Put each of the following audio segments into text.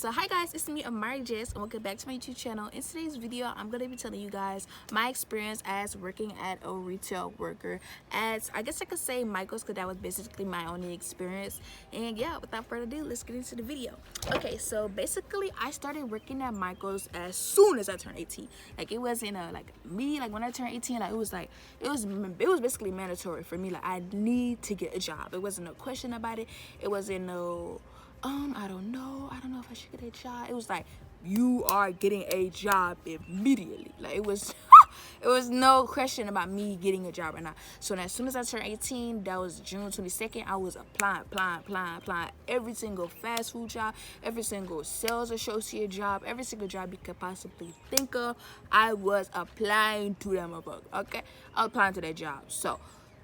So hi guys, it's me Amarijasz and welcome back to my YouTube channel. In today's video, I'm going to be telling you guys my experience as working at a retail worker at, I guess I could say Michael's, because that was basically my only experience. And yeah, without further ado, let's get into the video. Okay, so basically I started working at Michael's as soon as I turned 18. Like it wasn't like when I turned 18, like it was basically mandatory for me. Like I need to get a job. It wasn't no question about it. It wasn't no I don't know if I should get a job. It was like, you are getting a job immediately. Like it was it was no question about me getting a job or not. So as soon as I turned 18, that was June 22nd, I was applying every single fast food job, every single sales associate job, every single job you could possibly think of. I was applying to that motherfucker, okay? I was applying to that job. So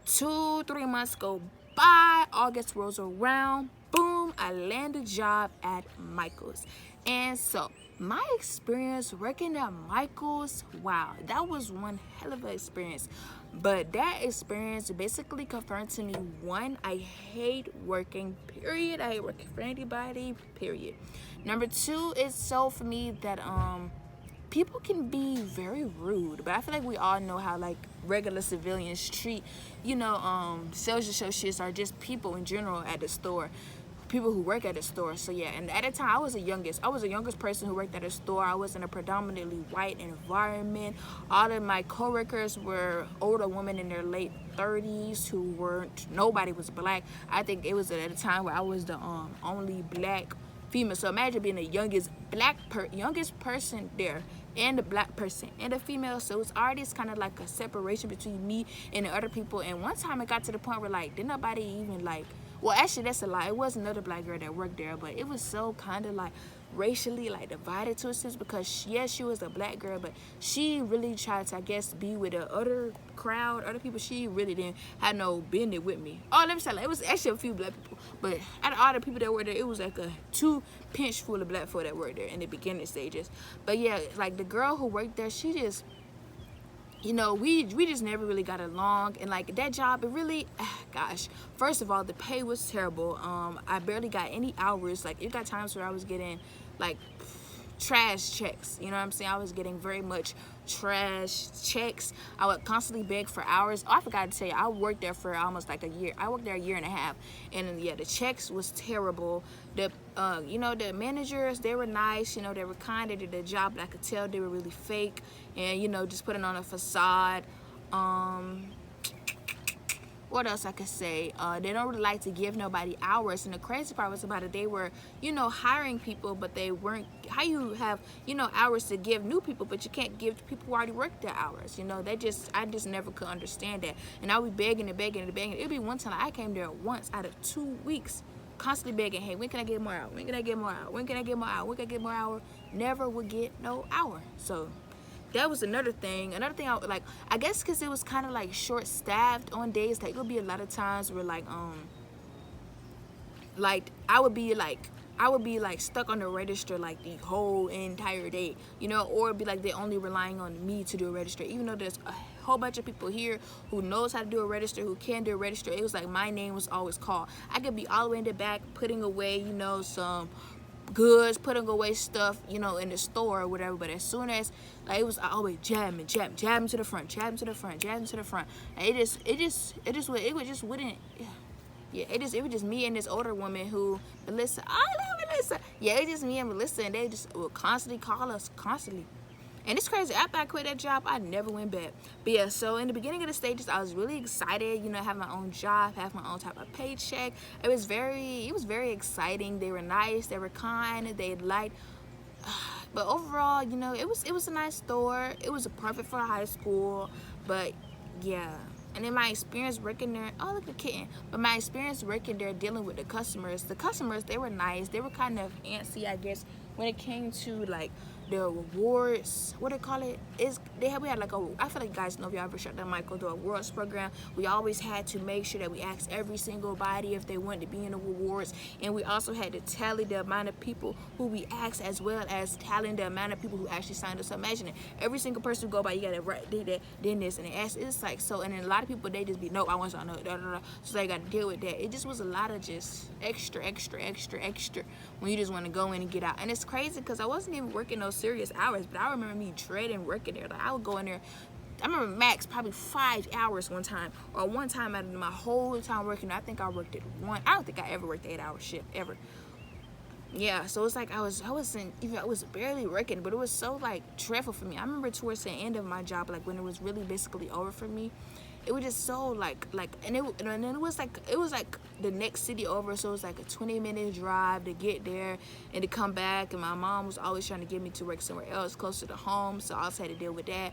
2-3 months go by, August rolls around, boom, I land a job at Michael's. And so my experience working at Michael's, wow, that was one hell of an experience. But that experience basically confirmed to me, one, I hate working, period. I hate working for anybody, period. Number two, it's so for me that people can be very rude, but I feel like we all know how like regular civilians treat, sales associates are just people in general at the store, people who work at the store. So yeah, and at the time I was the youngest person who worked at a store. I was in a predominantly white environment. All of my coworkers were older women in their late 30s nobody was black. I think it was at a time where I was the only black female. So imagine being the youngest person there, and the black person and the female. So it's already kind of like a separation between me and the other people. And one time it got to the point where like didn't nobody even like, well actually that's a lie, it was another black girl that worked there, but it was so kind of like racially like divided to a sense, because yes, she was a black girl, but she really tried to, I guess, be with the other crowd, other people. She really didn't have no business with me. Oh, let me say, like, it was actually a few black people, but out of all the people that were there, it was like a 2 pinch full of black folk that worked there in the beginning stages. But yeah, like the girl who worked there, she just, we just never really got along. And like that job, it really, gosh, first of all, the pay was terrible. I barely got any hours. Like it got times where I was getting like trash checks, you know what I'm saying? I was getting very much trash checks. I would constantly beg for hours. Oh, I forgot to tell you, I worked there for almost like a year. I worked there a year and a half, and yeah, the checks was terrible. The the managers, they were nice, they were kind, they did their job, but I could tell they were really fake and just putting on a facade. What else I could say? They don't really like to give nobody hours, and the crazy part was about it, they were hiring people, but they weren't. How you have hours to give new people, but you can't give people who already worked their hours? I just never could understand that. And I would be begging. It'd be one time I came there once out of 2 weeks, constantly begging, hey, when can I get more hours? When can I get more hours? When can I get more hours? When can I get more hours? Never would get no hour. So that was another thing. I guess because it was kind of like short-staffed on days. Like it would be a lot of times where like I would be like stuck on the register like the whole entire day, or it'd be like they're only relying on me to do a register, even though there's a whole bunch of people here who knows how to do a register, who can do a register. It was like my name was always called. I could be all the way in the back putting away some goods, putting away stuff, in the store or whatever. But as soon as like it was always jabbing to the front. And it just wouldn't. Yeah, it was just me and this older woman who, Melissa. I love Melissa. Yeah, it's just me and Melissa, and they just would constantly call us constantly. And it's crazy, after I quit that job, I never went back. But yeah, so in the beginning of the stages, I was really excited, have my own job, have my own type of paycheck. It was very exciting. They were nice, they were kind, they liked. But overall, it was a nice store. It was perfect for high school. But yeah. And then my experience working there, oh look at the kitten. But my experience working there dealing with the customers, they were nice. They were kind of antsy, I guess, when it came to like the rewards, what they call it, is we had like a, I feel like you guys know if y'all ever shot that Michael the awards program. We always had to make sure that we asked every single body if they wanted to be in the rewards, and we also had to tally the amount of people who we asked, as well as tallying the amount of people who actually signed up. So imagine it, every single person who go by, you gotta write that, then this, and it's like, so, and then a lot of people, they just be, nope, I want to know, so they got to deal with that. It just was a lot of just extra when you just want to go in and get out. And it's crazy because I wasn't even working those serious hours, but I remember me dreading working there. Like, I would go in there, I remember max probably 5 hours one time, or one time out of my whole time working there, I think I worked at one. I don't think I ever worked an 8-hour shift ever. Yeah, so it's like I was barely working, but it was so like dreadful for me. I remember towards the end of my job, like when it was really basically over for me, it was just so and it was like the next city over, so it was like a 20-minute drive to get there and to come back, and my mom was always trying to get me to work somewhere else closer to home, so I also had to deal with that.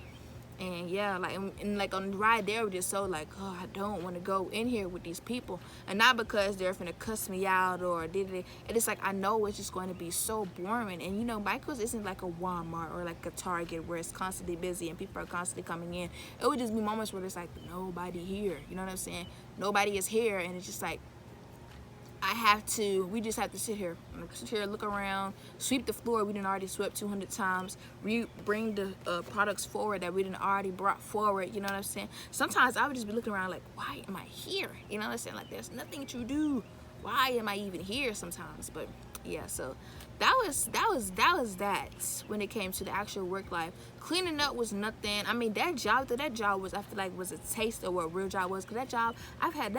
And yeah, like, and like on the ride there, we're just so like, oh, I don't want to go in here with these people, and not because they're finna cuss me out or did it. It's like, I know it's just going to be so boring. And you know, Michael's isn't like a Walmart or like a Target where it's constantly busy and people are constantly coming in. It would just be moments where there's like nobody here. You know what I'm saying? Nobody is here, and it's just like, we just have to sit here, look around, sweep the floor we done already swept 200 times, bring the products forward that we done already brought forward, you know what I'm saying? Sometimes I would just be looking around like, why am I here? You know what I'm saying? Like, there's nothing to do. Why am I even here sometimes? But yeah, so that was that when it came to the actual work life. Cleaning up was nothing. I mean, that job was, I feel like, was a taste of what a real job was. Because I've had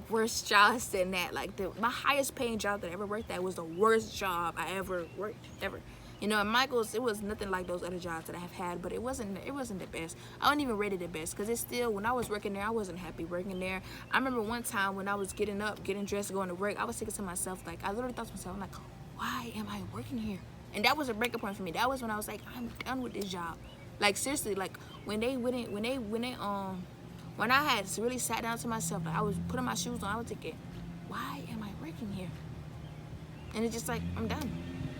worse jobs than that. Like, my highest paying job that I ever worked at was the worst job I ever worked, ever. You know, at Michael's, it was nothing like those other jobs that I have had, but it wasn't the best. I don't even rate it the best, because it's still, when I was working there, I wasn't happy working there. I remember one time when I was getting up, getting dressed, going to work, I was thinking to myself, like, I literally thought to myself, I'm like, why am I working here? And that was a breaking point for me. That was when I was like, I'm done with this job. Like, seriously, like, when I had really sat down to myself, like, I was putting my shoes on, I was thinking, why am I working here? And it's just like, I'm done.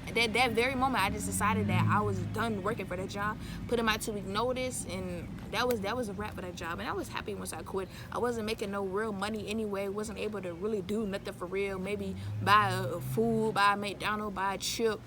And that very moment, I just decided that I was done working for that job, put in my 2-week notice, and that was a wrap for that job. And I was happy once I quit. I wasn't making no real money anyway, wasn't able to really do nothing for real, maybe buy a food, buy a McDonald's, buy a chip.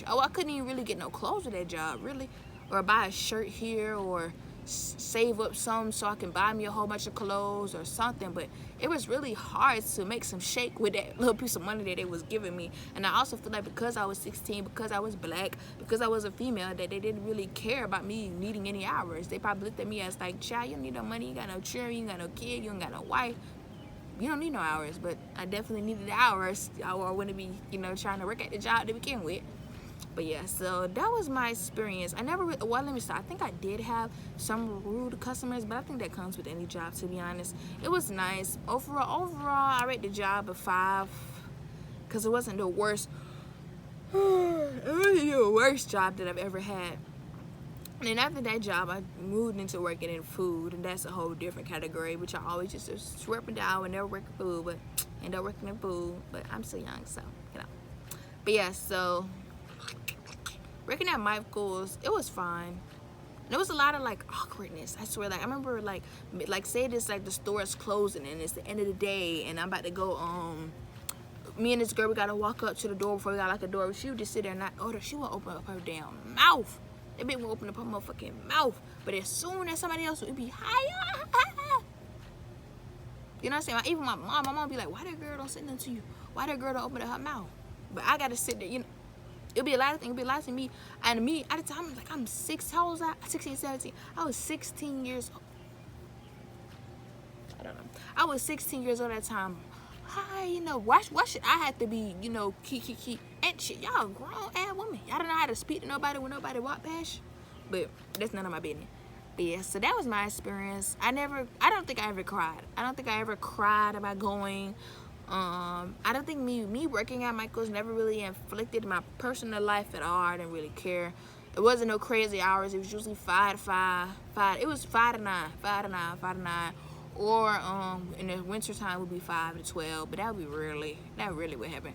Oh, I couldn't even really get no clothes with that job, really, or buy a shirt here, or save up some so I can buy me a whole bunch of clothes or something. But it was really hard to make some shake with that little piece of money that they was giving me. And I also feel like because I was 16, because I was black, because I was a female, that they didn't really care about me needing any hours. They probably looked at me as like, child, you don't need no money, you got no children, you got no kid, you don't got no wife, you don't need no hours. But I definitely needed the hours. I wouldn't be, you know, trying to work at the job to begin with. But yeah, so that was my experience. I never, well, let me stop. I think I did have some rude customers, but I think that comes with any job, to be honest. It was nice. Overall, I rate the job a 5, because it wasn't the worst. It wasn't the worst job that I've ever had. And then after that job, I moved into working in food, and that's a whole different category, which I always just swear up and down and never work in food, but end up working in food. But I'm still young, so, you know. But yeah, so working at Michael's, it was fine. There was a lot of like awkwardness. I swear, like I remember like say this, like the store is closing and it's the end of the day and I'm about to go me and this girl, we gotta walk up to the door before we got like a door. She would just sit there and not order. She would open up her damn mouth. That bitch would open up her motherfucking mouth. But as soon as somebody else would be higher, you know what I'm saying? Even my mom would be like, why that girl don't say nothing to you? Why that girl don't open up her mouth? But I gotta sit there, you know. It'll be a lot of things. It'll be a lot to me. And me, at the time, like, I'm 16, 17. I was 16 years old. I don't know. I was 16 years old at the time. Hi, you know, why should I have to be, you know, key. And shit, y'all grown ass women. Y'all don't know how to speak to nobody when nobody walk past. But that's none of my business. But yeah, so that was my experience. I don't think I ever cried. I don't think I ever cried about going. I don't think me working at Michael's never really inflicted my personal life at all. I didn't really care. It wasn't no crazy hours. It was usually 5 to 5. It was 5 to 9, or in the winter time would be 5 to 12, but that really would happen.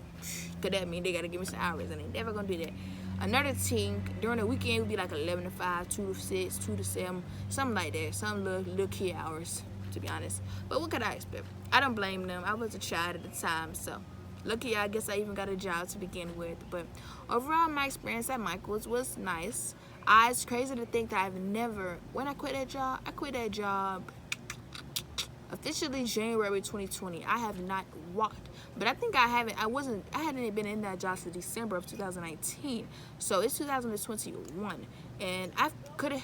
Cause that mean they gotta give me some hours, and they never gonna do that. Another thing, during the weekend would be like 11 to 5, 2 to 6, 2 to 7, something like that. Some little kid hours, to be honest. But what could I expect? I don't blame them. I was a child at the time, so lucky I guess I even got a job to begin with. But overall, my experience at Michael's was nice. It's crazy to think that when I quit that job officially January 2020. I have not walked, but I think I hadn't been in that job since December of 2019. So it's 2021, and I could have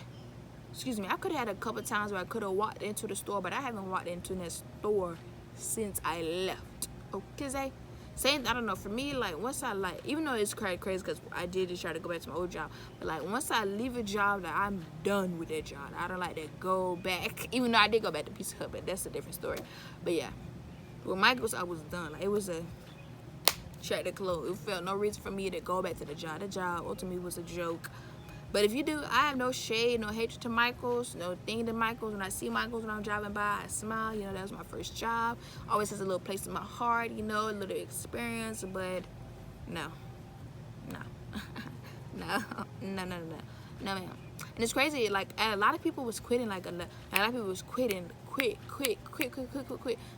had a couple times where I could have walked into the store, but I haven't walked into that store since I left. Okay, same, I don't know, for me, like, once I, like, even though it's crazy because I did just try to go back to my old job, but like, once I leave a job, like, I'm done with that job. I don't like to go back, even though I did go back to Pizza Hut, but that's a different story. But yeah, with Michael's, I was done. Like, it was a check to close. It felt no reason for me to go back to the job. The job ultimately was a joke. But if you do, I have no shade, no hatred to Michael's, no thing to Michael's. When I see Michael's when I'm driving by, I smile. You know, that was my first job. Always has a little place in my heart, you know, a little experience. But no, no, no, ma'am. And it's crazy, like, a lot of people was quitting, like, a lot of people was quit.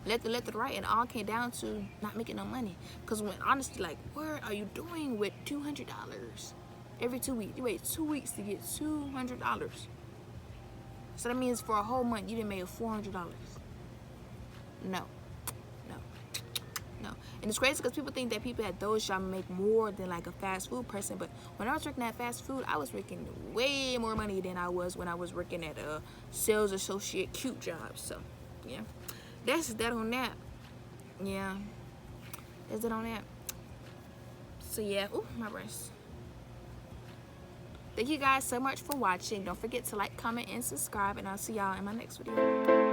Left to right, and all came down to not making no money. Because when, honestly, like, what are you doing with $200? Every 2 weeks. You wait 2 weeks to get $200. So that means for a whole month you didn't make $400. No. And it's crazy because people think that people at those jobs make more than like a fast food person. But when I was working at fast food, I was making way more money than I was when I was working at a sales associate cute job. So yeah, that's that on that. Yeah, that's it on that. So yeah, ooh, my breast. Thank you guys so much for watching. Don't forget to like, comment, and subscribe, and I'll see y'all in my next video.